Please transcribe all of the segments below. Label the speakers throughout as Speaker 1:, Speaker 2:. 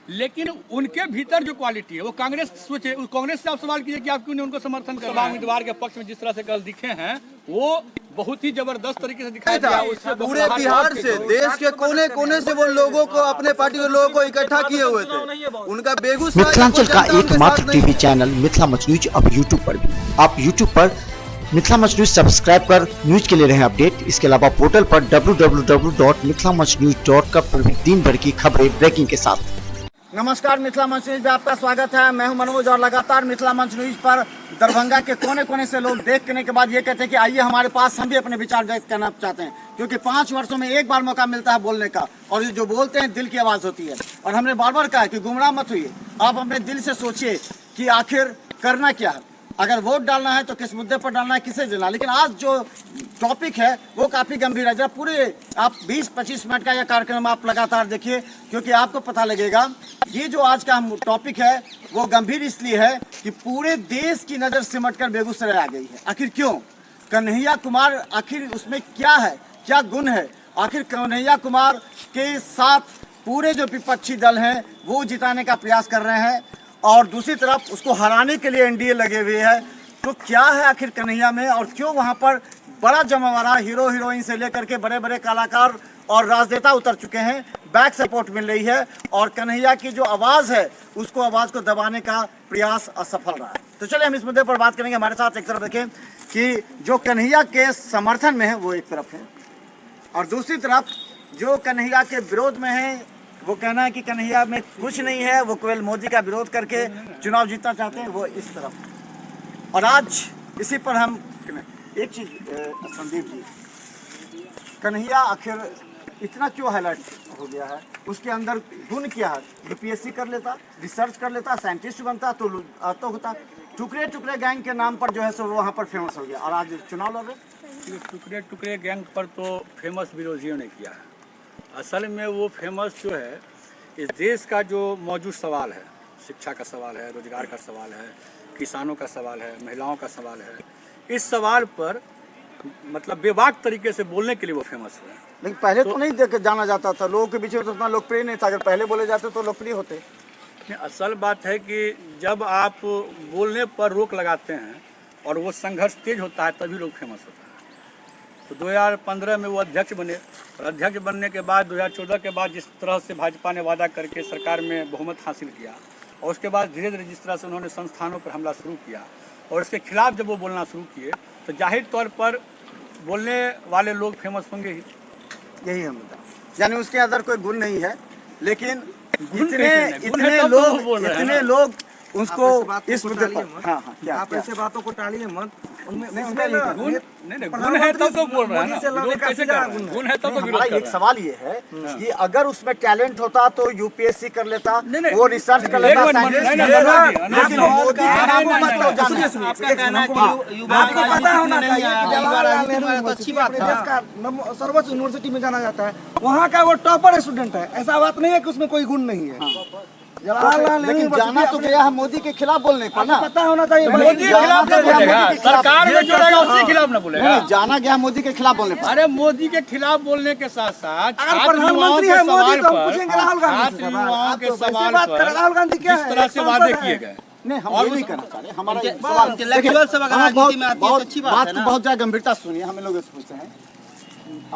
Speaker 1: लेकिन उनके भीतर जो क्वालिटी है वो कांग्रेस सोचे। कांग्रेस से आप सवाल कीजिए कि आप क्यों नहीं उनको समर्थन कर उम्मीदवार के पक्ष में जिस तरह से कल दिखे हैं वो बहुत ही जबरदस्त तरीके से दिखाई दिया।
Speaker 2: पूरे बिहार से, देश के कोने कोने से वो लोगों को, अपने पार्टी के लोगों को इकट्ठा किए हुए थे। उनका बेगूसराय
Speaker 3: मिथिलांचल का एकमात्र TV channel Mithila much news अब यूट्यूब पर भी। आप यूट्यूब पर मिथिला मच न्यूज सब्सक्राइब कर न्यूज के लिए रहे अपडेट। इसके अलावा पोर्टल पर www.mithilamachnews.com पर भी दिन भर की खबरें ब्रेकिंग के साथ।
Speaker 4: नमस्कार, मिथिला मंच न्यूज में आपका स्वागत है। मैं हूं मनोज और लगातार मिथिला मंच न्यूज पर दरभंगा के कोने कोने से लोग देखने के बाद ये कहते हैं कि आइए हमारे पास, हम भी अपने विचार व्यक्त करना चाहते हैं, क्योंकि 5 वर्षों में एक बार मौका मिलता है बोलने का और ये जो बोलते हैं दिल की आवाज़ होती है। और हमने बार बार कहा है कि गुमराह मत होइए, आप अपने दिल से सोचिए कि आखिर करना क्या है। अगर वोट डालना है तो किस मुद्दे पर डालना है, किसे देना। लेकिन आज जो टॉपिक है वो काफ़ी गंभीर है। जब पूरे आप 20-25 मिनट का यह कार्यक्रम आप लगातार देखिए, क्योंकि आपको पता लगेगा ये जो आज का टॉपिक है वो गंभीर इसलिए है कि पूरे देश की नज़र सिमटकर बेगूसराय आ गई है। आखिर क्यों? कन्हैया कुमार, आखिर उसमें क्या है, क्या गुण है? आखिर कन्हैया कुमार के साथ पूरे जो विपक्षी दल हैं वो जिताने का प्रयास कर रहे हैं और दूसरी तरफ उसको हराने के लिए एनडीए लगे हुए है। तो क्या है आखिर कन्हैया में, और क्यों वहाँ पर बड़ा जमावड़ा हीरो हीरोइन से लेकर के बड़े बड़े कलाकार और राजनेता उतर चुके हैं, बैक सपोर्ट मिल रही है और कन्हैया की जो आवाज़ है उसको, आवाज़ को दबाने का प्रयास असफल रहा है। तो चलिए हम इस मुद्दे पर बात करेंगे। हमारे साथ एक तरफ देखें कि जो कन्हैया के समर्थन में है वो एक तरफ है और दूसरी तरफ जो कन्हैया के विरोध में है वो कहना है कि कन्हैया में कुछ नहीं है, वो केवल मोदी का विरोध करके चुनाव जीतना चाहते हैं, वो इस तरफ। और आज इसी पर हम एक चीज़, संदीप जी, कन्हैया आखिर इतना क्यों हाईलाइट हो गया है? उसके अंदर गुण क्या है? यूपीएससी कर लेता, रिसर्च कर लेता, साइंटिस्ट बनता तो होता। टुकड़े टुकड़े गैंग के नाम पर जो है सो वो वहाँ पर फेमस हो गया और आज चुनाव लड़े।
Speaker 1: टुकड़े टुकड़े गैंग पर तो फेमस विरोधियों ने किया है। असल में वो फेमस जो है इस देश का जो मौजूद सवाल है, शिक्षा का सवाल है, रोजगार का सवाल है, किसानों का सवाल है, महिलाओं का सवाल है, इस सवाल पर मतलब बेबाक तरीके से बोलने के लिए वो फेमस हुए।
Speaker 4: लेकिन पहले तो नहीं जाना जाता था, लोगों के बीच में तो उतना लोकप्रिय नहीं था। अगर पहले बोले जाते तो लोकप्रिय होते।
Speaker 1: असल बात है कि जब आप बोलने पर रोक लगाते हैं और वो संघर्ष तेज होता है तभी लोग फेमस होता है। तो 2015 में वो अध्यक्ष बने और अध्यक्ष बनने के बाद 2014 के बाद जिस तरह से भाजपा ने वादा करके सरकार में बहुमत हासिल किया और उसके बाद धीरे धीरे जिस तरह से उन्होंने संस्थानों पर हमला शुरू किया और इसके खिलाफ जब वो बोलना शुरू किए तो जाहिर तौर पर बोलने वाले लोग फेमस होंगे ही।
Speaker 4: यही है मुद्दा, यानी उसके अंदर कोई गुण नहीं है, लेकिन इतने लोग उसको इस मुद्दे पर क्या आप ऐसे बातों को टालिए मत। गुण है तब तो बोल रहा है ना, गुण है तब तो विरोध कर रहा है। एक सवाल ये है कि अगर उसमें टैलेंट होता तो यूपीएससी कर लेता, वो रिसर्च कर लेता, सर्वोच्च यूनिवर्सिटी में जाना जाता है, वहाँ का वो टॉपर स्टूडेंट है। ऐसा बात नहीं है कि उसमें कोई गुण नहीं है। लेकिन जाना तो गया है मोदी के खिलाफ बोलने पर ना, पता होना चाहिए। मोदी के खिलाफ ना बोलेगा, सरकार में जो रहेगा उसके खिलाफ ना बोलेगा। जाना गया मोदी के खिलाफ बोलने पर।
Speaker 1: अरे मोदी के खिलाफ बोलने के साथ साथ
Speaker 4: प्रधानमंत्री है मोदी, तो हम पूछेंगे राहुल गांधी से।
Speaker 1: युवाओं के सवाल पर
Speaker 4: राहुल गांधी क्या
Speaker 1: इस तरह से वादे किए गए।
Speaker 4: नहीं, हम ये नहीं करना चाह रहे। हमारा बात को बहुत ज्यादा गंभीरता सुनिए। हम लोग पूछते हैं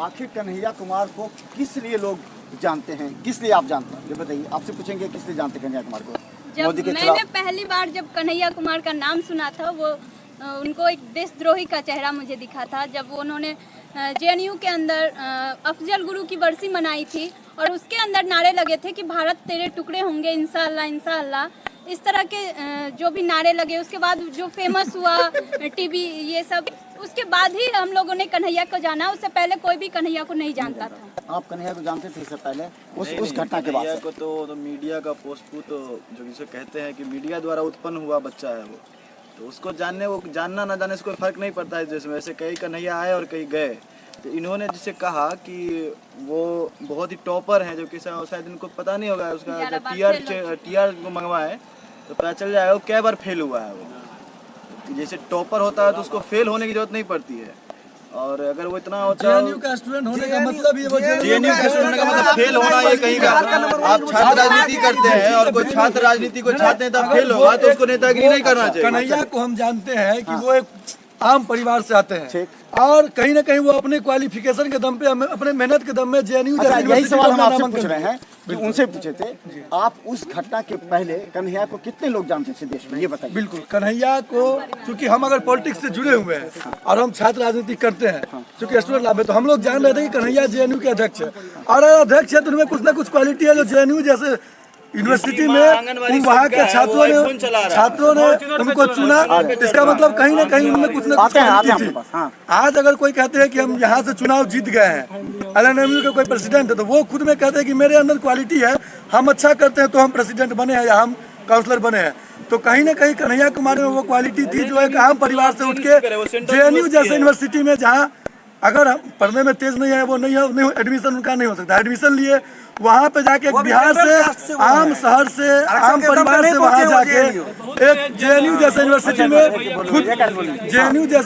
Speaker 4: आखिर कन्हैया कुमार को किस लिए लोग जानते हैं, किस लिए आप जानते हैं, ये बताइए। आपसे पूछेंगे किस लिए जानते हैं कन्हैया कुमार को?
Speaker 5: जब मैंने पहली बार जब कन्हैया कुमार का नाम सुना था, वो उनको एक देशद्रोही का चेहरा मुझे दिखा था जब उन्होंने जेएनयू के अंदर अफजल गुरु की बरसी मनाई थी और उसके अंदर नारे लगे थे कि भारत तेरे टुकड़े होंगे इंशाअल्लाह इंशाअल्लाह। इस तरह के जो भी नारे लगे, उसके बाद जो फेमस हुआ टीवी ये सब, उसके बाद ही हम लोगों ने कन्हैया को जाना। उससे पहले कोई भी कन्हैया को नहीं जानता था।
Speaker 4: आप कन्हैया को जानते थे इससे पहले उस घटना के बाद?
Speaker 2: को तो मीडिया का पोस्टपुट जो जिसे कहते हैं कि मीडिया द्वारा उत्पन्न हुआ बच्चा है वो, तो उसको जानना ना जाने से कोई फर्क नहीं पड़ता है। जैसे वैसे कई कन्हैया आए और कई गए, तो इन्होंने जिसे कहा कि वो बहुत ही टॉपर हैं, जो कि शायद इनको पता नहीं होगा उसका टीआर को मंगवाए तो पता चल जाएगा वो कै बार फेल हुआ है। वो जैसे टॉपर होता है तो उसको फेल होने की जरूरत नहीं पड़ती है, और अगर वो इतना होता
Speaker 6: जेएनयू का स्टूडेंट होने का मतलब ये वो
Speaker 2: जेएनयू का स्टूडेंट का मतलब फेल होना ये कहीं का। आप छात्र राजनीति करते हैं और कोई छात्र राजनीति को छात्र नेता फेल होगा तो उसको नेतागिरी नहीं करना चाहिए।
Speaker 6: कन्हैया को हम जानते हैं कि वो एक आम परिवार से आते हैं और कहीं ना कहीं वो अपने क्वालिफिकेशन के दम पे अपने मेहनत के दम में जेएनयू
Speaker 4: यही सवाल हम आपसे पूछ रहे हैं, उनसे पूछे थे। आप उस घटना के पहले कन्हैया को कितने लोग जानते थे देश में, ये बताइए।
Speaker 6: बिल्कुल, कन्हैया को चूंकि हम अगर पॉलिटिक्स से जुड़े हुए हैं और हम छात्र राजनीति करते हैं, चूंकि स्टूडेंट लाभ है, तो हम लोग जान रहे थे कि कन्हैया जेएनयू के अध्यक्ष है और अध्यक्ष है तो उनमें कुछ ना कुछ क्वालिटी है जो जेएनयू जैसे यूनिवर्सिटी में वहाँ के छात्रों ने उनको चुना। इसका मतलब कहीं ना कहीं उनमें कुछ ना कुछ क्वालिटी थी। आज अगर कोई कहते हैं कि हम यहाँ से चुनाव जीत गए हैं, एलएनएमयू के कोई प्रेसिडेंट है, तो वो खुद में कहते हैं कि मेरे अंदर क्वालिटी है, हम अच्छा करते हैं तो हम प्रेसिडेंट बने हैं या हम काउंसलर बने हैं। तो कहीं ना कहीं कन्हैया कुमार में वो क्वालिटी थी जो एक आम परिवार से उठ के जेएनयू जैसे यूनिवर्सिटी में, जहाँ अगर हम पढ़ने में तेज नहीं है, वो नहीं है, एडमिशन उनका नहीं हो सकता। एडमिशन लिए वहाँ पे जाके बिहार से आम शहर से आम परिवार से वहाँ जाके एक जेएनयू जैसे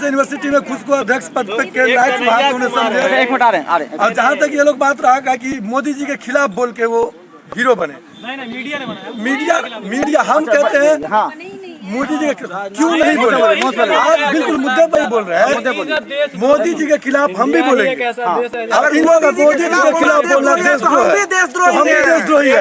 Speaker 6: यूनिवर्सिटी में खुद को अध्यक्ष पद पे के लायक वहाँ उन्हें समझे। और जहाँ तक ये लोग बात रहा कि मोदी जी के खिलाफ बोल के वो हीरो बने, नहीं मीडिया ने बनाया। मीडिया हम कहते हैं मोदी जी के क्यों नहीं बोल रहे, आप बिल्कुल मुद्दे पर ही बोल रहे हैं। मोदी जी के खिलाफ हम भी बोलेंगे। अब इन लोगों का मोदी जी के खिलाफ बोलना देशद्रोही है, हम भी देशद्रोही है।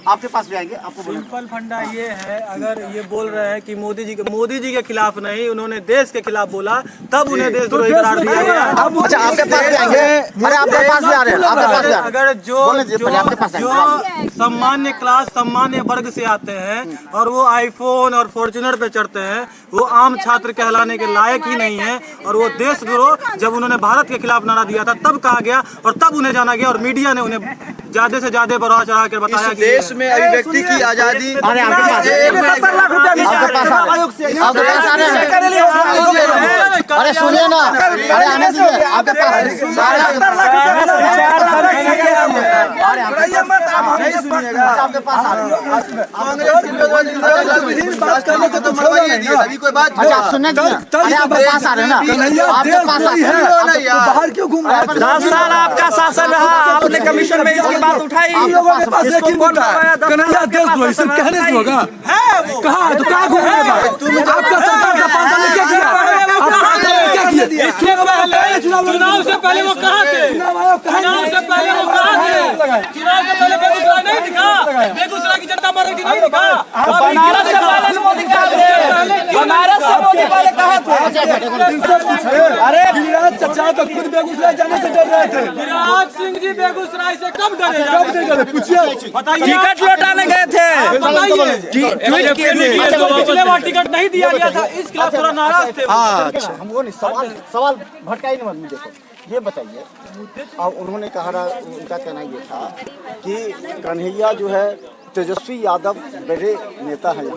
Speaker 4: आपके पास भी आएंगे, आपको
Speaker 7: सिंपल फंडा ये है, अगर ये बोल रहे हैं कि मोदी जी के खिलाफ नहीं, उन्होंने देश के खिलाफ बोला, तब उन्हें देशद्रोही करार दिया गया।
Speaker 4: अच्छा, आपके पास भी आएंगे, अरे आपके पास भी आ रहे हैं, आपके पास भी आ रहे हैं।
Speaker 7: अगर जो सामान्य क्लास सामान्य वर्ग से आते हैं और वो आईफोन और फॉर्च्यूनर पे चढ़ते हैं, वो आम छात्र कहलाने के लायक ही नहीं है। और वो देशद्रोह जब उन्होंने भारत के खिलाफ नारा दिया था तब कहा गया और तब उन्हें जाना गया और मीडिया ने उन्हें ज्यादा से ज्यादा बढ़ा चढ़ा कर बताया कि
Speaker 2: देश में अभिव्यक्ति की आजादी।
Speaker 4: अरे सुनिए ना, अरे आने दीजिए, आपके पास
Speaker 2: अभी कोई बात
Speaker 4: आप सुनने आपके पास आ रहे हैं ना, आपके पास आ रहे हैं,
Speaker 6: बाहर क्यों घूम रहे हैं?
Speaker 7: 10 साल आपका शासन रहा, आपने कमीशन में इसकी बात उठाई।
Speaker 6: लोगों के पास एक ही मुद्दा है, कन्हैया देशद्रोही सिर्फ कहने से होगा। कहाँ तो कहाँ घूम रहे हैं? आपका सरकार का 5 साल क्या किया?
Speaker 7: चुनाव से पहले वो कहाँ थे? चुनाव से पहले वो कहाँ थे? चुनाव से पहले बेगूसराय नहीं दिखा? बेगूसराय की जनता मर रही थी, नहीं दिखा? बनारस से पहले मोदी कहाँ थे? बनारस से मोदी पहले कहाँ थे?
Speaker 6: अरे गिरिराज चचा तो खुद बेगूसराय जाने से डर रहे थे।
Speaker 7: गिरिराज सिंह जी बेगूसराय से कब डरे?
Speaker 6: कब नहीं डरे? पूछिए,
Speaker 7: बताइए। टिकट लौटाने गए थे, बताइए। ट्वीट किए थे, पिछले बार टिकट नहीं दिया गया था, इस खिलाफ थोड़ा नाराज थे।
Speaker 4: हम वो नहीं, सवाल भटकाई नहीं मत। देखो ये बताइए, और उन्होंने कहा, उनका कहना ये था कि कन्हैया जो है तेजस्वी यादव बड़े नेता हैं,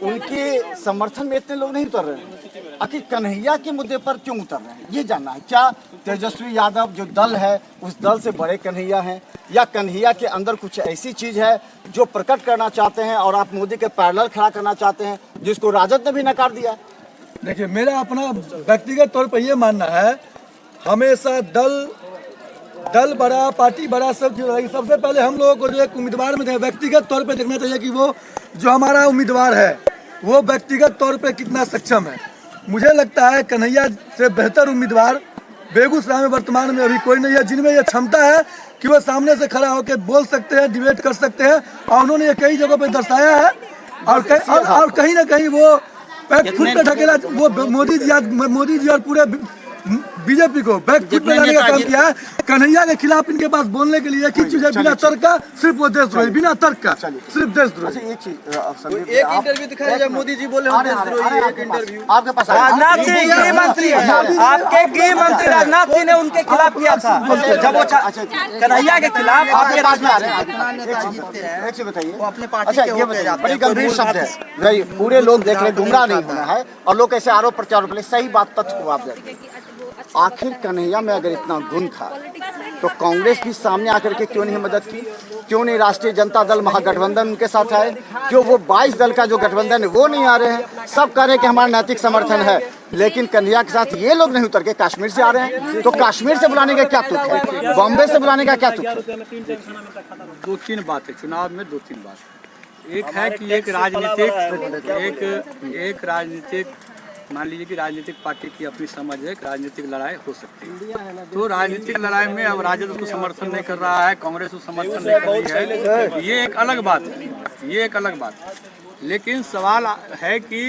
Speaker 4: उनके समर्थन में इतने लोग नहीं उतर रहे हैं। आखिर कन्हैया के मुद्दे पर क्यों उतर रहे हैं, ये जानना है। क्या तेजस्वी यादव जो दल है उस दल से बड़े कन्हैया हैं, या कन्हैया के अंदर कुछ ऐसी चीज़ है जो प्रकट करना चाहते हैं और आप मोदी के पैरेलल खड़ा करना चाहते हैं, जिसको राजद ने भी नकार दिया?
Speaker 6: देखिए, मेरा अपना व्यक्तिगत तौर पर यह मानना है, हमेशा दल बड़ा, पार्टी बड़ा, सब सबसे पहले हम लोगों को जो एक उम्मीदवार में व्यक्तिगत तौर पे देखना चाहिए कि वो जो हमारा उम्मीदवार है वो व्यक्तिगत तौर पे कितना सक्षम है। मुझे लगता है कन्हैया से बेहतर उम्मीदवार बेगूसराय में वर्तमान में अभी कोई नहीं है, जिनमें यह क्षमता है कि वो सामने से खड़ा होकर बोल सकते हैं, डिबेट कर सकते हैं, और उन्होंने ये कई जगहों पर दर्शाया है। और कहीं ना कहीं वो खुद पे ढकेला, वो मोदी जी और पूरे बीजेपी को बैक फुट में लाने का काम किया है। कन्हैया के खिलाफ इनके पास बोलने के लिए एक चीज है, बिना तर्क का सिर्फ वो देशद्रोही, बिना तर्क का सिर्फ देशद्रोही।
Speaker 2: एक इंटरव्यू दिखाया जाए, मोदी जी बोले हम देशद्रोही, एक इंटरव्यू
Speaker 4: आपके पास
Speaker 7: राजनाथ सिंह गृह मंत्री है, आपके गृह मंत्री राजनाथ सिंह ने उनके खिलाफ किया था, जब वो कन्हैया के खिलाफ।
Speaker 4: आपके पास में आ रहे हैं, एक चीज बताइए। अच्छा, ये बताइए, बड़ी गंभीर शब्द है, पूरे लोग देख रहे, गुमराह नहीं होना है और लोग ऐसे आरोप प्रत्यारोप, सही बात तथ्य को आप देखें। आखिर कन्हैया में अगर इतना गुण था तो कांग्रेस भी सामने आकर के क्यों नहीं मदद की? क्यों नहीं राष्ट्रीय जनता दल महागठबंधन उनके साथ आए? क्यों वो 22 दल का जो गठबंधन है वो नहीं आ रहे हैं? सब कह रहे हैं कि हमारा नैतिक समर्थन है, लेकिन कन्हैया के साथ ये लोग नहीं उतर के कश्मीर से आ रहे हैं। तो कश्मीर से बुलाने का क्या तुक है? बॉम्बे से बुलाने का क्या तुक है?
Speaker 1: दो तीन बात है चुनाव में, दो तीन बात है। एक है कि एक राजनीतिक मान लीजिए कि राजनीतिक पार्टी की अपनी समझ है कि राजनीतिक लड़ाई हो सकती है, तो राजनीतिक लड़ाई में अब राजद उसको समर्थन नहीं कर रहा है, कांग्रेस उसको समर्थन नहीं कर रही है, ये एक अलग बात है, ये एक अलग बात है। लेकिन सवाल है कि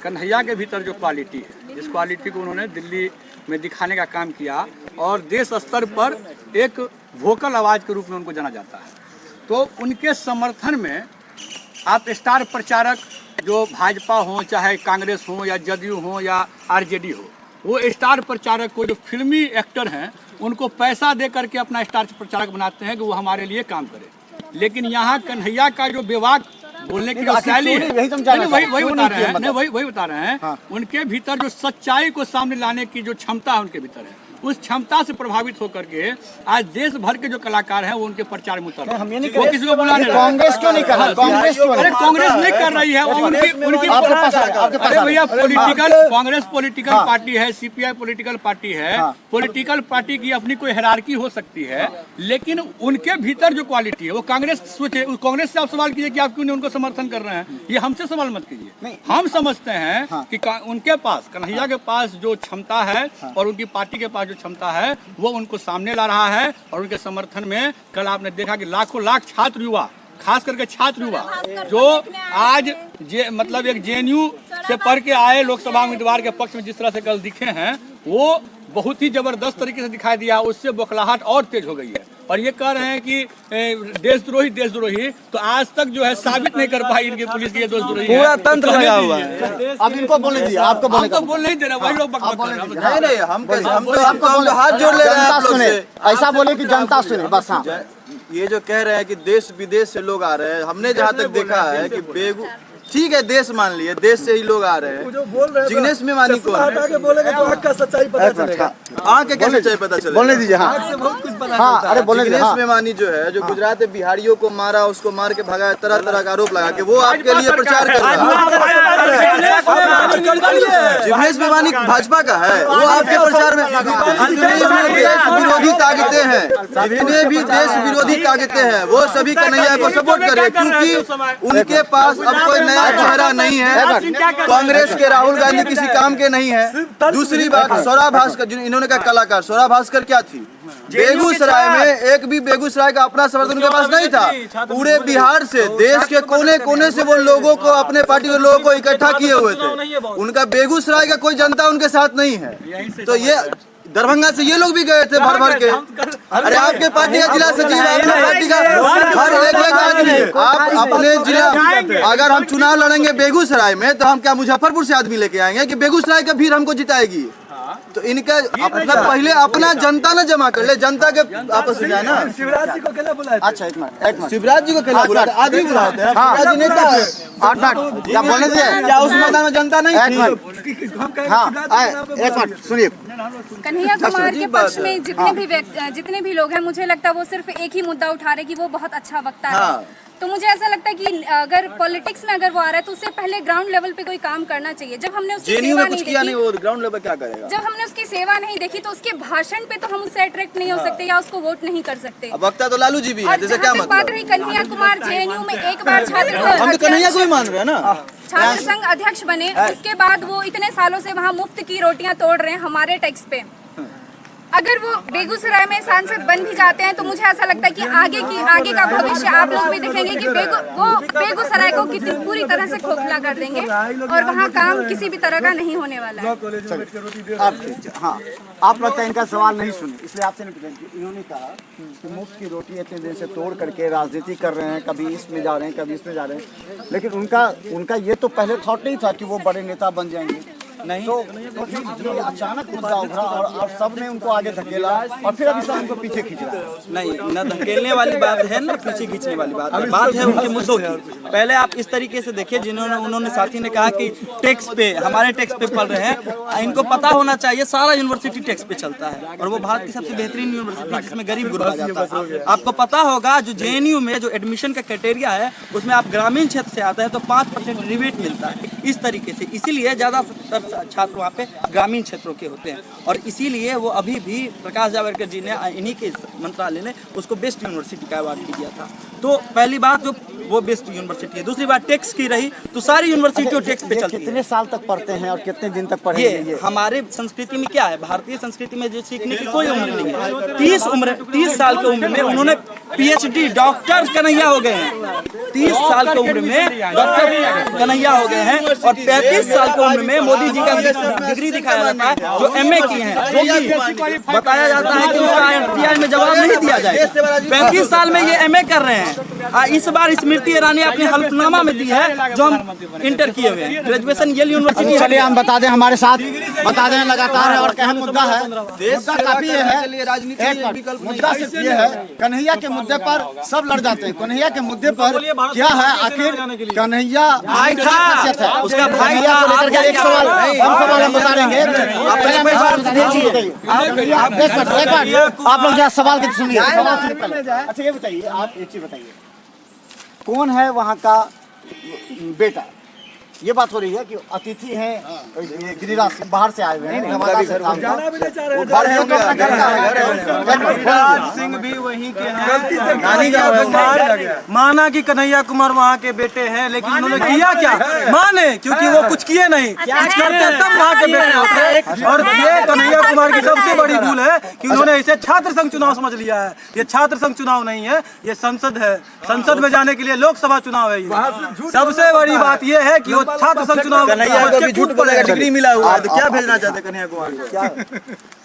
Speaker 1: कन्हैया के भीतर जो क्वालिटी है, जिस क्वालिटी को उन्होंने दिल्ली में दिखाने का काम किया और देश स्तर पर एक वोकल आवाज़ के रूप में उनको जाना जाता है, तो उनके समर्थन में आप स्टार प्रचारक जो भाजपा हो, चाहे कांग्रेस हो या जदयू हो या आरजेडी हो, वो स्टार प्रचारक को जो फिल्मी एक्टर हैं उनको पैसा दे करके अपना स्टार प्रचारक बनाते हैं कि वो हमारे लिए काम करे। लेकिन यहाँ कन्हैया का जो बेवाक बोलने की जो शैली है, वही बता रहे हैं, वही बता रहे हैं, उनके भीतर जो सच्चाई को सामने लाने की जो क्षमता है उनके भीतर है, उस क्षमता से प्रभावित होकर के आज देश भर के जो कलाकार हैं वो उनके प्रचार में उतर रहे हैं। वो किसी को बुला नहीं रहा।
Speaker 4: कांग्रेस क्यों नहीं कर रहा? कांग्रेस क्यों?
Speaker 1: अरे कांग्रेस नहीं कर रही है, उनकी अरे भैया कांग्रेस पॉलिटिकल पार्टी है, सीपीआई पॉलिटिकल पार्टी है, पॉलिटिकल पार्टी की अपनी कोई हायरार्की हो सकती है, लेकिन उनके भीतर जो क्वालिटी है वो कांग्रेस सोचे। कांग्रेस से आप सवाल कीजिए कि आप क्यों नहीं उनको समर्थन कर रहे हैं, ये हमसे सवाल मत कीजिए। हम समझते हैं कि उनके पास, कन्हैया के पास जो क्षमता है और उनकी पार्टी के पास जो क्षमता है वो उनको सामने ला रहा है। और उनके समर्थन में कल आपने देखा कि लाखों लाख छात्र युवा, खास करके छात्र युवा जो आज मतलब एक जेएनयू से पढ़ के आए लोकसभा उम्मीदवार के पक्ष में जिस तरह से कल दिखे हैं, वो बहुत ही जबरदस्त तरीके से दिखाई दिया। उससे बौखलाहट और तेज हो गई है और ये कह रहे हैं कि देशद्रोही, तो आज तक जो है साबित नहीं कर पाई इनकी पुलिस की ये देशद्रोही है।
Speaker 7: पूरा तंत्र लगा हुआ है।
Speaker 4: अब इनको बोलने दीजिए, आपको बोलने
Speaker 1: तो बोल नहीं दे रहे, वही लोग बकबक कर रहे हैं।
Speaker 2: नहीं, हम हाथ जोड़ ले रहे हैं आप लोग से।
Speaker 4: ऐसा बोले कि जनता सुने बस। हाँ,
Speaker 2: ये जो कह रहे हैं कि देश विदेश से लोग आ रहे हैं, हमने जहाँ तक देखा है कि ठीक है, देश मान लिए, देश से ही लोग आ रहे हैं। जिग्नेश मेवानी कौन है?
Speaker 6: बोलेगा तो आँख का सच्चाई पता चलेगा।
Speaker 2: आँख के क्या सच्चाई पता चलेगा?
Speaker 4: बोलने दीजिए। हाँ,
Speaker 6: आँख से बहुत कुछ पता
Speaker 4: हाँ, अरे बोलने दीजिए।
Speaker 2: जिग्नेश मेवानी जो है, जो गुजरात में बिहारियों को मारा, उसको मार के भगाया, तरह तरह का आरोप लगा के वो आपके लिए प्रचार कर रहा है। जिग्नेश मेवानी भाजपा का है, वो आपके प्रचार में देश विरोधी ताकतें हैं, जितने भी देश विरोधी ताकतें हैं वो सभी कन्हैया को सपोर्ट कर रहे हैं, क्योंकि उनके पास अब कोई नया चेहरा नहीं है। कांग्रेस के राहुल गांधी किसी काम के नहीं है। दूसरी बात, स्वरा भास्कर, इन्होंने कहा कलाकार, स्वरा भास्कर क्या थी? बेगूसराय में एक भी बेगूसराय का अपना समर्थन उनके पास नहीं था। पूरे बिहार से, देश के कोने कोने से वो लोगों को, अपने पार्टी के लोगों को इकट्ठा किए हुए थे। उनका बेगूसराय का कोई जनता उनके साथ नहीं है। तो ये दरभंगा से ये लोग भी गए थे भर भर के। अरे आपके पार्टी का जिला सचिव, आपके पार्टी का हर एक आदमी, आप अपने जिला, अगर हम चुनाव लड़ेंगे बेगूसराय में तो हम क्या मुजफ्फरपुर से आदमी लेके आएंगे कि बेगूसराय का भीड़ हमको जिताएगी? तो इनका अपना पहले अपना जनता न जमा कर ले, जनता के आपस में जाना।
Speaker 6: शिवराज जी को केला बुलाया?
Speaker 4: अच्छा एक मिनट,
Speaker 2: शिवराज जी को केला बुलाते? आदमी बुलाते हैं, शिवराज जी नेता है।
Speaker 4: 8 मिनट क्या बोलने दीजिए।
Speaker 2: क्या उस मैदान में जनता नहीं थी?
Speaker 4: हाँ, एक मिनट सुनिए।
Speaker 5: कन्हैया कुमार के पक्ष में जितने भी लोग हैं, मुझे लगता है वो सिर्फ एक ही मुद्दा उठा रहे कि वो बहुत अच्छा वक्ता है। तो मुझे ऐसा लगता है कि अगर पॉलिटिक्स में अगर वो आ रहा है तो उससे पहले ग्राउंड लेवल पे कोई काम करना चाहिए। जब हमने उसकी सेवा नहीं देखी,
Speaker 2: वो ग्राउंड लेवल क्या करेगा?
Speaker 5: जब हमने उसकी सेवा नहीं देखी तो उसके भाषण पे तो हम उससे अट्रैक्ट नहीं हो सकते या उसको वोट नहीं कर सकते।
Speaker 2: अब वक्ता तो लालू जी भी है, जैसे क्या मतलब?
Speaker 5: बात रही कन्हैया कुमार जेएनयू में एक बार
Speaker 2: हम तो कन्हैया को ही मान रहे हैं ना।
Speaker 5: छात्र संघ अध्यक्ष बने, उसके बाद वो इतने सालों से वहाँ मुफ्त की रोटियां तोड़ रहे हैं हमारे टैक्स पे। अगर वो बेगूसराय में सांसद बन भी जाते हैं तो मुझे ऐसा लगता है कि आगे का भविष्य आप लोग भी देखेंगे कि वो बेगूसराय को कितनी पूरी तरह से खोखला कर देंगे और वहाँ काम किसी भी तरह का नहीं होने वाला है।
Speaker 4: हाँ, आप लगता है इनका सवाल नहीं सुने, इसलिए आपसे नहीं पूछेंगे। इन्होंने कहा कि मुफ्त की रोटी इतने दिन से तोड़ करके राजनीति कर रहे हैं, कभी इसमें जा रहे हैं, कभी इसमें जा रहे हैं, लेकिन उनका ये तो पहले थॉट नहीं था कि वो बड़े नेता बन जाएंगे।
Speaker 7: नहीं।
Speaker 4: तो ये अचानक मुद्दा उभरा और सबने उनको आगे धकेला और फिर अभी सब उनको पीछे खींच रहा है।
Speaker 7: नहीं, न धकेलने वाली बात है न पीछे खींचने वाली बात है उनके मुद्दों की। पहले आप इस तरीके से देखिए, उन्होंने साथी ने कहा कि टैक्स पे, हमारे टैक्स पे पढ़ रहे हैं। इनको पता होना चाहिए सारा यूनिवर्सिटी टैक्स पे चलता है और वो भारत की सबसे बेहतरीन यूनिवर्सिटी जिसमें गरीब गुरबा जाता है। आपको पता होगा जो JNU में जो एडमिशन का क्राइटेरिया है उसमें आप ग्रामीण क्षेत्र से आता है तो 5% रिबेट मिलता है। इस तरीके से इसीलिए ज़्यादातर छात्र वहाँ पे ग्रामीण क्षेत्रों के होते हैं और इसीलिए वो अभी भी प्रकाश जावड़ेकर जी ने इन्हीं के मंत्रालय ने उसको बेस्ट यूनिवर्सिटी का अवार्ड दिया था। तो पहली बात जो वो बेस्ट यूनिवर्सिटी है। दूसरी बात टैक्स की रही तो सारी यूनिवर्सिटियों टैक्स पे चलती है।
Speaker 4: कितने साल तक पढ़ते हैं और कितने दिन तक पढ़ेंगे?
Speaker 7: ये हमारे संस्कृति में क्या है, भारतीय संस्कृति में जो सीखने की कोई उम्र नहीं है। 30 साल की उम्र में उन्होंने PhD डॉक्टर कन्हैया हो गए हैं। 30 साल की उम्र में डॉक्टर कन्हैया हो गए हैं और 35 साल की उम्र में मोदी जी का डिग्री दिखाया जाता है जो MA किए हैं, जो कि बताया जाता है कि उसका RTI में जवाब नहीं दिया जाए। 35 साल में ये MA कर रहे हैं। इस बार स्मृति ईरानी अपने हल्फनामा में दी है जो हम इंटर किए हुए हैं, ग्रेजुएशन येल यूनिवर्सिटी।
Speaker 4: चलिए हम बता दें, हमारे साथ बता दें लगातार है और अहम मुद्दा है। मुद्दा काफी ये है, एक मुद्दा सिर्फ ये है, कन्हैया के मुद्दे पर सब लड़ जाते हैं। कन्हैया के मुद्दे पर क्या है, आखिर कन्हैया
Speaker 7: भाई था, उसका भाई था।
Speaker 4: एक सवाल हम बता देंगे। आप लोग जरा सवाल के सुनिए। अच्छा ये बताइए, आप एक चीज बताइए, कौन है वहाँ का बेटा? ये बात हो रही है कि अतिथि हैं, ये गिरिराज सिंह बाहर से आए हुए हैं, नवादा से काम का।
Speaker 7: गिरिराज सिंह भी वहीं के हैं। माना कि कन्हैया कुमार वहाँ के बेटे हैं, लेकिन उन्होंने किया क्या? माने, क्योंकि वो कुछ किए नहीं, कुछ करते तब वहाँ के बेटे होते। और ये कन्हैया कुमार की सबसे बड़ी भूल है कि उन्होंने इसे छात्र संघ चुनाव समझ लिया है। ये छात्र संघ चुनाव नहीं है, ये संसद है। संसद में जाने के लिए लोकसभा चुनाव है। ये सबसे बड़ी बात ये है कि छात्र संघ चुनाव
Speaker 2: कन्हैया को भी झूठ बोलेगा, डिग्री मिला हुआ है, तो क्या भेजना चाहते कन्हैया कुमार?
Speaker 4: क्या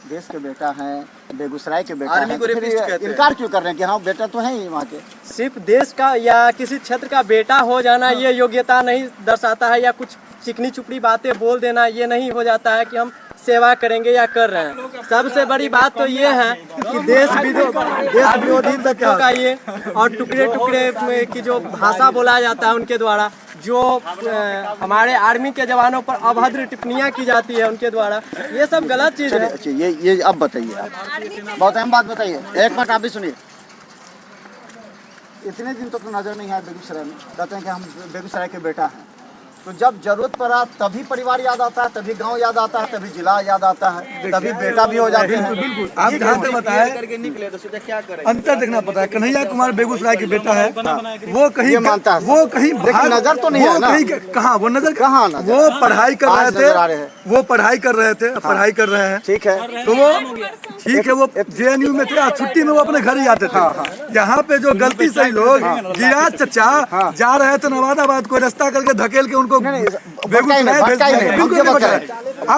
Speaker 4: देश के बेटा हैं, बेगूसराय के बेटा
Speaker 2: आर्मी
Speaker 4: हैं,
Speaker 2: को
Speaker 4: तो फिर
Speaker 2: रेपिस्ट कहते हैं।
Speaker 4: इनकार क्यों कर रहे हैं कि हाँ बेटा तो है ही वहाँ के?
Speaker 8: सिर्फ देश का या किसी क्षेत्र का बेटा हो जाना ये योग्यता नहीं दर्शाता है, या कुछ चिकनी चुपड़ी बातें बोल देना ये नहीं हो जाता है कि हम सेवा करेंगे या कर रहे हैं। सबसे बड़ी बात तो ये है कि देश विरोधी तत्वों का ये और टुकड़े टुकड़े की जो भाषा बोला जाता है उनके द्वारा, जो हमारे आर्मी के जवानों पर अभद्र टिप्पणियां की जाती है उनके द्वारा, ये सब गलत चीज़ है।
Speaker 4: अच्छा ये अब बताइए, आप बहुत अहम बात बताइए। एक मिनट आप भी सुनिए। इतने दिन तक तो नजर नहीं आया बेगूसराय में, कहते हैं कि हम बेगूसराय के बेटा हैं, तो जब जरूरत पड़ा तभी परिवार याद आता है, तभी गांव याद आता है, तभी जिला याद आता है, तभी बेटा भी हो जाते हैं।
Speaker 6: बिल्कुल आप जहाँ तक बताए अंतर देखना पड़ता है। कन्हैया कुमार बेगूसराय के बेटा है, वो कहीं
Speaker 4: मानता है,
Speaker 6: वो कहीं
Speaker 4: नजर तो नहीं है ना,
Speaker 6: कहाँ वो नजर,
Speaker 4: कहाँ
Speaker 6: वो पढ़ाई कर रहे थे, वो पढ़ाई कर रहे थे, पढ़ाई कर रहे हैं,
Speaker 4: ठीक है।
Speaker 6: तो वो ठीक है, वो JNU में थे, छुट्टी में वो अपने घर ही आते थे। यहाँ पे जो गलती से लोग गिरिराज चचा जा रहे थे नवादाबाद को रास्ता करके धकेल के उनको आप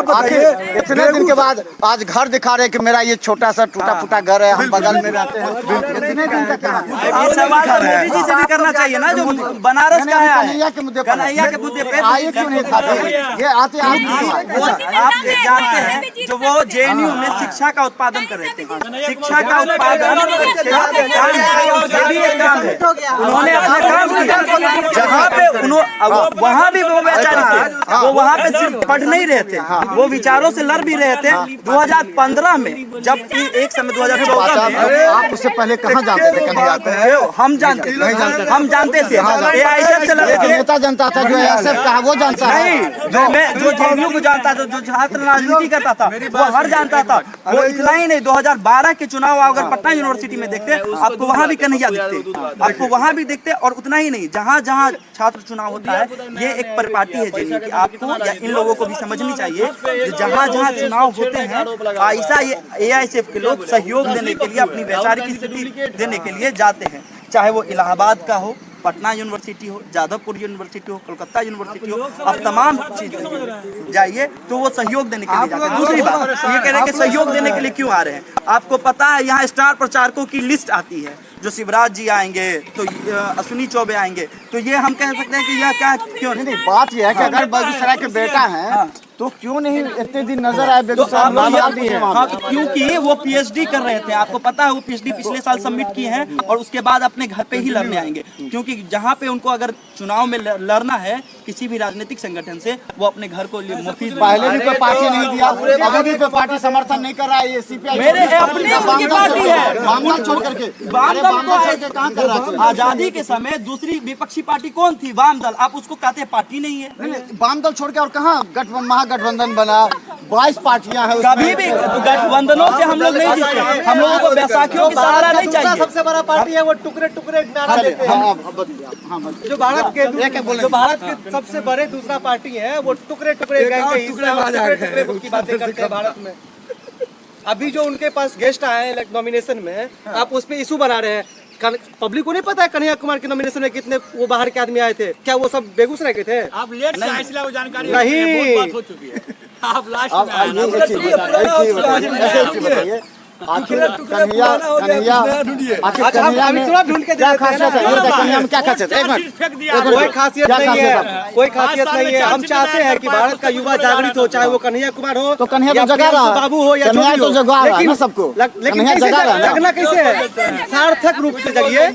Speaker 6: बताइए,
Speaker 4: इतने दिन के बाद आज घर दिखा रहे कि मेरा ये छोटा सा टूटा फूटा घर है, हम बगल में रहते हैं। इतने दिन तक
Speaker 7: ये सवाल तो मोदी जी से भी करना चाहिए ना, जो बनारस का है
Speaker 4: कन्हैया के मुद्दे
Speaker 7: पे
Speaker 4: आए क्यों नहीं खाते? ये आते
Speaker 7: आप जानते हैं जो वो JNU में शिक्षा का उत्पादन कर रहे थे, शिक्षा का उत्पादन उन्होंने अपना काम किया। जहाँ पे वहाँ भी वो बेचारे थे, वो वहाँ पे सिर्फ पढ़ नहीं रहे थे, वो विचारों से लड़ भी रहे थे। 2015 में जब एक समय 2014 में
Speaker 4: आप उससे पहले कहाँ जानते थे कन्हैया को?
Speaker 7: हम जानते थे AISF से लड़े थे।
Speaker 4: नेता जानता था जो AISF का वो जानता है
Speaker 7: नहीं, मैं जो JNU को जानता था, जो छात्र राजनीति करता था वो हर जानता था। वो इतना ही नहीं, 2012 के चुनाव अगर पटना यूनिवर्सिटी में देखते आपको वहाँ भी कन्हैया दिखते, आपको वहाँ भी दिखते। और उतना ही नहीं, जहाँ जहाँ छात्र चुनाव होता है ये एक परिपाटी है JNU की। आपको या इन लोगों को भी समझनी चाहिए कि जहाँ जहाँ चुनाव होते हैं ऐसा ये AISF के लोग सहयोग देने के लिए, अपनी वैचारिक स्थिति देने के लिए जाते हैं। चाहे वो इलाहाबाद का हो, पटना यूनिवर्सिटी हो, जादवपुर यूनिवर्सिटी हो, कोलकाता यूनिवर्सिटी हो, अब तमाम चीज जाइए तो वो सहयोग देने के लिए जाते हैं। दूसरी बात ये कह रहे हैं कि सहयोग देने के लिए क्यों आ रहे हैं? आपको पता है यहाँ स्टार प्रचारकों की लिस्ट आती है, जो शिवराज जी आएंगे तो अश्विनी चौबे आएंगे, तो ये हम कह सकते हैं कि यह क्या क्यों
Speaker 4: नहीं? बात यह है कि अगर बेगूसराय के बेटा हैं तो क्यों नहीं इतने दिन नजर आए बेगूसराय में? आप भी हैं वहाँ
Speaker 9: हाँ, क्योंकि वो पीएचडी कर रहे थे। आपको पता है वो पीएचडी पिछले साल सबमिट किए हैं और उसके बाद अपने घर पे ही लड़ने आएंगे, क्योंकि जहाँ पे उनको अगर चुनाव में लड़ना है किसी भी राजनीतिक संगठन से, वो अपने घर को मुफीद।
Speaker 4: पहले भी कोई पार्टी नहीं दिया, अभी भी कोई पार्टी समर्थन नहीं कर रहा है। ये सीपीआई
Speaker 9: मेरे अपने उनकी पार्टी है।
Speaker 4: बामदल छोड़ करके कहाँ कर रहा है?
Speaker 9: आजादी के समय दूसरी विपक्षी पार्टी कौन थी? वामदल। आप उसको कहते हैं पार्टी नहीं है?
Speaker 4: बामदल छोड़ के और कहाँ महागठबंधन बना? 22 पार्टियां हैं उसमें।
Speaker 9: कभी भी गठबंधनों से हम लोग नहीं जीते। हम लोगों को बैसाखियों की सहारा नहीं चाहिए।
Speaker 8: सबसे बड़ा पार्टी है वो टुकड़े टुकड़े नारा देते हैं। जो भारत के सबसे बड़े दूसरा पार्टी है वो टुकड़े टुकड़े गैंग के हिस्सा टुकड़े टुकड़े की बातें करते हैं भारत में। अभी जो उनके पास गेस्ट आए हैं नॉमिनेशन में, आप उस पे इशू बना रहे हैं। पब्लिक को नहीं पता है कन्हैया कुमार के नॉमिनेशन में कितने वो बाहर के आदमी आए थे? क्या वो सब बेगूसराय के थे?
Speaker 1: आप लेट से आए इसलिए वो जानकारी
Speaker 8: नहीं।
Speaker 1: बहुत बात हो चुकी है। आप लास्ट में आए ना।
Speaker 4: आखिर कन्हैया में
Speaker 8: थोड़ा ढूंढ के
Speaker 4: क्या खासियत है? कन्हैया में क्या खासियत है? एक मिनट,
Speaker 8: कोई खासियत नहीं है, कोई खासियत नहीं है। हम चाहते हैं कि भारत का युवा जागृत हो, चाहे वो कन्हैया कुमार हो
Speaker 4: तो कन्हैया
Speaker 8: या
Speaker 4: तो जगा रहा है,
Speaker 8: बाबू हो या जो
Speaker 4: कन्हैया
Speaker 8: भी
Speaker 4: तो
Speaker 8: हो।
Speaker 4: जगा रहा है ना सबको।
Speaker 8: लेकिन
Speaker 4: कन्हैया
Speaker 8: कैसे
Speaker 4: जगा रहा है ना?
Speaker 8: जगना कैसे है? सार्थक रूप से जगिए,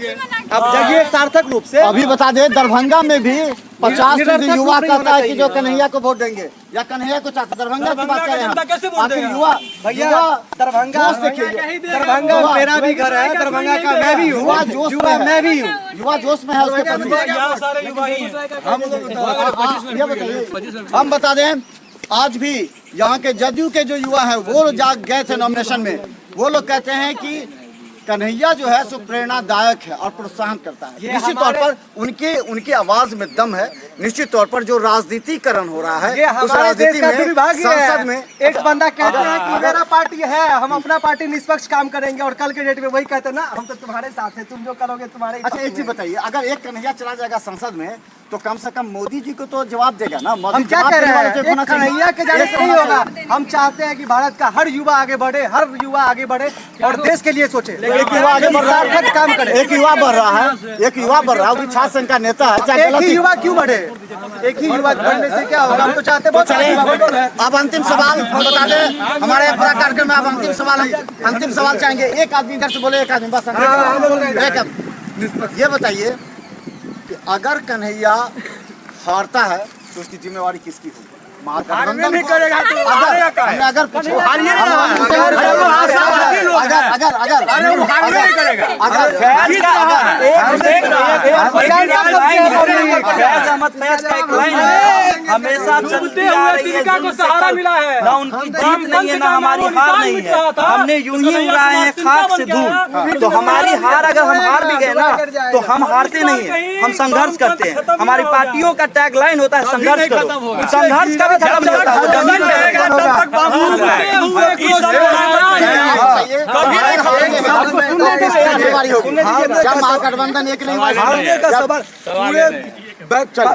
Speaker 8: अब जगिए सार्थक रूप से।
Speaker 4: अभी बता दे, दरभंगा में भी 50% युवा कहता है कि जो कन्हैया को वोट देंगे या कन्हैया को चाहते। दरभंगा की बात कर रहे हैं। आखिर युवा
Speaker 8: भैया दरभंगा दरभंगा मेरा भी घर है, दरभंगा का मैं भी हूँ,
Speaker 4: युवा जोश में
Speaker 8: युवा
Speaker 4: है।
Speaker 8: मैं भी हूँ।
Speaker 4: युवा जोश में है उसके प्रति। ये बताइए, हम बता दें आज भी यहाँ के जदयू के जो युवा हैं वो लोग जाग गए थे नॉमिनेशन में। वो लोग कहते हैं कि कन्हैया जो है सो प्रेरणादायक है और प्रोत्साहन करता है। निश्चित तौर पर उनकी आवाज में दम है। निश्चित तौर पर जो राजनीतिकरण हो रहा है उस राजनीति में संसद में
Speaker 8: एक बंदा कहता है कि मेरा पार्टी है, हम अपना पार्टी निष्पक्ष काम करेंगे, और कल के डेट में वही कहते हैं ना हम तो तुम्हारे साथ हैं, तुम जो करोगे तुम्हारे।
Speaker 4: अच्छा एक चीज बताइए, अगर एक कन्हैया चला जाएगा संसद में तो कम से कम मोदी जी को तो जवाब देगा ना।
Speaker 8: हम क्या कह रहे हैं, एक कन्हैया के जाने से नहीं होगा। हम चाहते हैं कि भारत का हर युवा आगे बढ़े, हर युवा आगे बढ़े और देश के लिए सोचे।
Speaker 4: एक युवा आगे बढ़ रहा है,
Speaker 8: काम करे।
Speaker 4: एक युवा बढ़ रहा है, एक युवा बढ़ रहा है, वो भी छात्र संघ का नेता है।
Speaker 8: एक ही युवा क्यों बढ़े? एक ही युवा बढ़ने से क्या होगा? हम तो चाहते बहुत सारे युवा बढ़े।
Speaker 4: अब अंतिम सवाल हम बता दें, हमारे पूरा कार्यक्रम में अब अंतिम सवाल चाहेंगे। एक आदमी इधर से बोले, एक आदमी बस ये बताइए कि अगर कन्हैया हारता है तो उसकी जिम्मेवारी किसकी होगी? महागठबंधन नहीं करेगा तो अगर
Speaker 9: हमेशा चलते हुए को सहारा मिला है। ना उनकी जीत नहीं है ना हमारी हार नहीं है। हमने यूं ही उड़ाए हैं खाक से धूल। तो हमारी हार, अगर हम हार भी गए ना तो हम हारते नहीं है, हम संघर्ष करते हैं। हमारी पार्टियों का टैगलाइन होता है संघर्ष करो। संघर्ष का भी खत्म नहीं होता है।
Speaker 4: क्या महागठबंधन एक नहीं?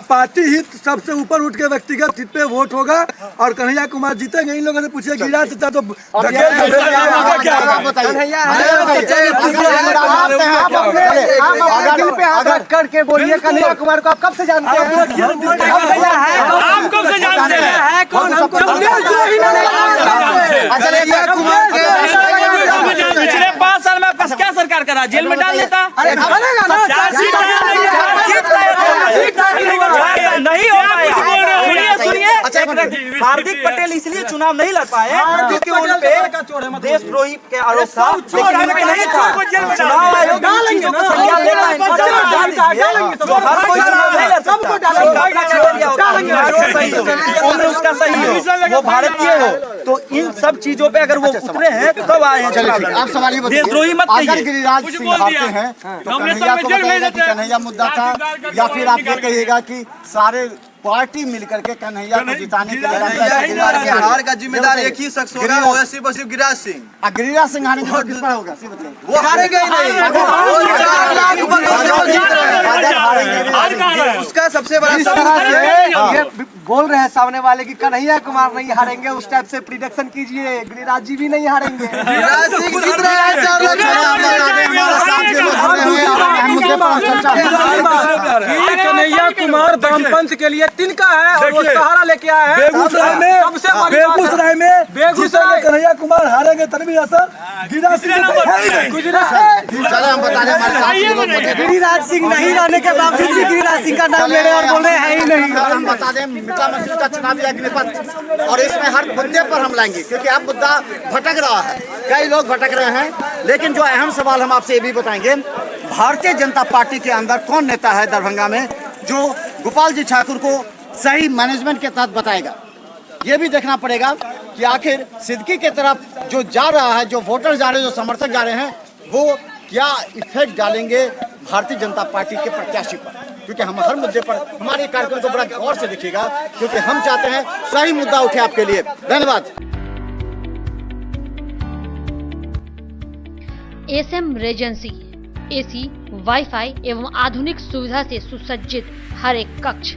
Speaker 6: पार्टी हित सबसे ऊपर उठ के व्यक्तिगत हित पे वोट होगा और कन्हैया कुमार जीतेंगे। इन लोगों से पूछिए गिरिराज चाचा तो
Speaker 8: करके बोलिए कन्हैया कुमार को आप कब से जानते हैं?
Speaker 1: आप कब से जानते हैं?
Speaker 8: कौन हमको
Speaker 9: पिछले 5 साल में आपका क्या सरकार करा? जेल में डाल देता नहीं हो पाया। सुनिए, हार्दिक पटेल इसलिए चुनाव नहीं लड़ पाए क्योंकि उन पे देशद्रोही के आरोप था, लेकिन उन पे नहीं था। चुनाव आयोग चीजों को संज्ञान लेता है, हर कोई चुनाव नहीं लड़ सकता। उम्र उसका सही हो, वो भारतीय हो, तो इन सब चीजों पे अगर वो उतरे हैं तो कब आए हैं चुनाव?
Speaker 4: आप सवाल
Speaker 9: देशद्रोही मत
Speaker 4: अगर गिरिराज सिंह हारते हैं तो कन्हैया को बताइएगा कि कन्हैया मुद्दा था, या फिर आप ये कहिएगा कि सारे पार्टी मिलकर के कन्हैया को जिताने के लिए?
Speaker 2: हार का जिम्मेदार एक ही शख्स होगा, वो है सिर्फ और सिर्फ गिरिराज सिंह।
Speaker 4: गिरिराज सिंह हारने के बाद किस पर होगा?
Speaker 2: वो हारेंगे ही नहीं। उसका सबसे बड़ा
Speaker 8: इस तरह से ये बोल रहे हैं सामने वाले कि कन्हैया कुमार नहीं हारेंगे, उस टाइप से प्रिडिक्शन कीजिए। गिरिराज जी भी नहीं हारेंगे।
Speaker 2: गिरिराज सिंह जीत रहे हैं।
Speaker 7: कन्हैया कुमार वामपंथ के लिए तिनका है और वो
Speaker 6: देखिए,
Speaker 7: सहारा लेके आया है।
Speaker 6: बेगूसराय में
Speaker 7: बेगूसराय
Speaker 6: कन्हैया कुमार हारेंगे तनवीर हसन, गिरिराज सिंह
Speaker 4: चलो हम बता दें हमारे साथ ये लोग मौजूद हैं।
Speaker 8: गिरिराज सिंह नहीं रहने के बावजूद भी गिरिराज सिंह का नाम ले रहे हैं और बोल रहे हैं ही नहीं।
Speaker 4: और हम बता दें मिथिला मंच का चुनावी अग्निपथ, और इसमें हर मुद्दे पर हम लाएंगे क्योंकि अब मुद्दा भटक रहा है, कई लोग भटक रहे हैं। लेकिन जो अहम सवाल हम आपसे ये भी बताएंगे, भारतीय जनता पार्टी के अंदर कौन नेता है दरभंगा में जो गोपाल जी ठाकुर को सही मैनेजमेंट के तहत बताएगा। ये भी देखना पड़ेगा कि आखिर सिद्दीकी के तरफ जो जा रहा है, जो वोटर जा रहे हैं, जो समर्थक जा रहे हैं, वो क्या इफेक्ट डालेंगे भारतीय जनता पार्टी के प्रत्याशी पर। क्योंकि हम हर मुद्दे पर हमारे कार्यक्रम को बड़ा गौर से देखिएगा क्योंकि हम चाहते हैं सही मुद्दा उठे आपके लिए। धन्यवाद।
Speaker 10: एसएम रेजेंसी एसी, वाईफाई एवं आधुनिक सुविधा से सुसज्जित हर एक कक्ष,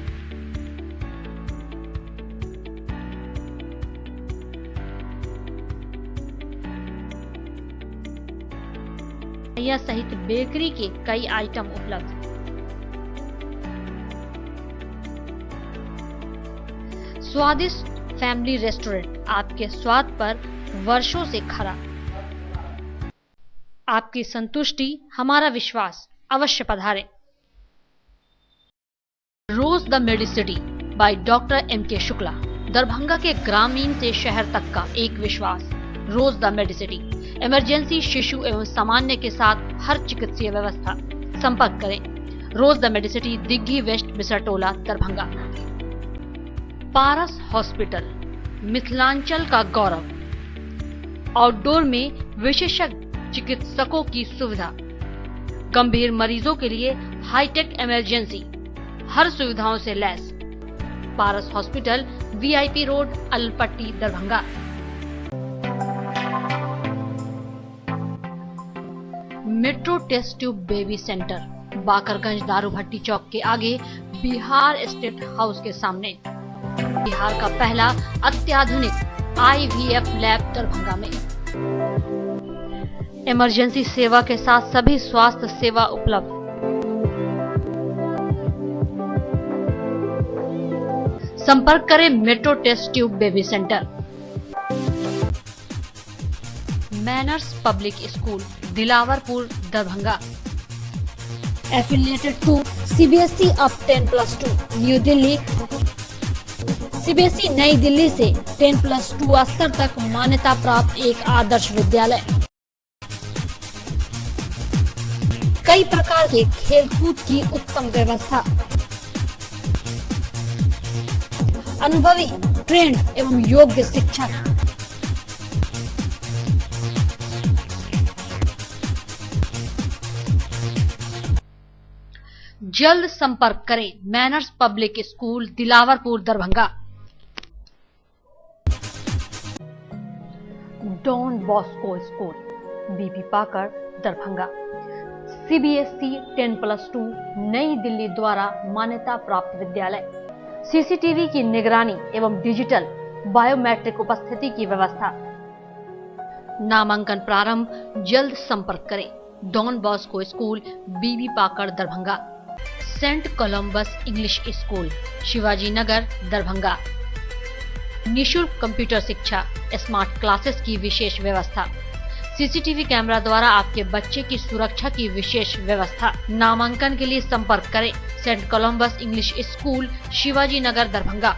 Speaker 10: सहित बेकरी के कई आइटम उपलब्ध। स्वादिष्ट फैमिली रेस्टोरेंट आपके स्वाद पर वर्षों से खरा। आपकी संतुष्टि हमारा विश्वास, अवश्य पधारें। Rose the Medicity by doctor एम.के. शुक्ला, दरभंगा के ग्रामीण से शहर तक का एक विश्वास। रोज द मेडिसिटी, इमरजेंसी, शिशु एवं सामान्य के साथ हर चिकित्सीय व्यवस्था। संपर्क करें Rose the Medicity, Digghi west, Bisartola, Darbhanga. Paras hospital, Mithilanchal का गौरव। आउटडोर में विशेषज्ञ चिकित्सकों की सुविधा, गंभीर मरीजों के लिए हाईटेक इमरजेंसी, हर सुविधाओं से लैस। Paras hospital, VIP road, Alpatti, Darbhanga. Metro test tube baby centre, Bakarganj, Darubhatti Chowk के आगे, बिहार स्टेट हाउस के सामने। बिहार का पहला अत्याधुनिक IVF लैब दरभंगा में। इमरजेंसी सेवा के साथ सभी स्वास्थ्य सेवा उपलब्ध। संपर्क करें metro test tube baby centre. Manners public school, Dilawarpur, Darbhanga. Affiliated to CBSE अब 10+2, न्यू दिल्ली। CBSE नई दिल्ली से 10+2 स्तर तक मान्यता प्राप्त एक आदर्श विद्यालय। कई प्रकार के खेलकूद की उत्तम व्यवस्था। अनुभवी, ट्रेंड एवं योग्य शिक्षक। जल्द संपर्क करें Manners public school, Dilawarpur, Darbhanga. Don Bosco school, Bibi Pakar, Darbhanga. CBSE 10+2 नई दिल्ली द्वारा मान्यता प्राप्त विद्यालय। CCTV की निगरानी एवं डिजिटल बायोमेट्रिक उपस्थिति की व्यवस्था। नामांकन प्रारंभ, जल्द संपर्क करें don Bosco school, Bibi Pakar, Darbhanga. Saint Columbus English school, Shivaji Nagar, Darbhanga. निशुल्क कंप्यूटर शिक्षा, स्मार्ट क्लासेस की विशेष व्यवस्था। CCTV कैमरा द्वारा आपके बच्चे की सुरक्षा की विशेष व्यवस्था। नामांकन के लिए संपर्क करें Saint Columbus English school, Shivaji Nagar, Darbhanga.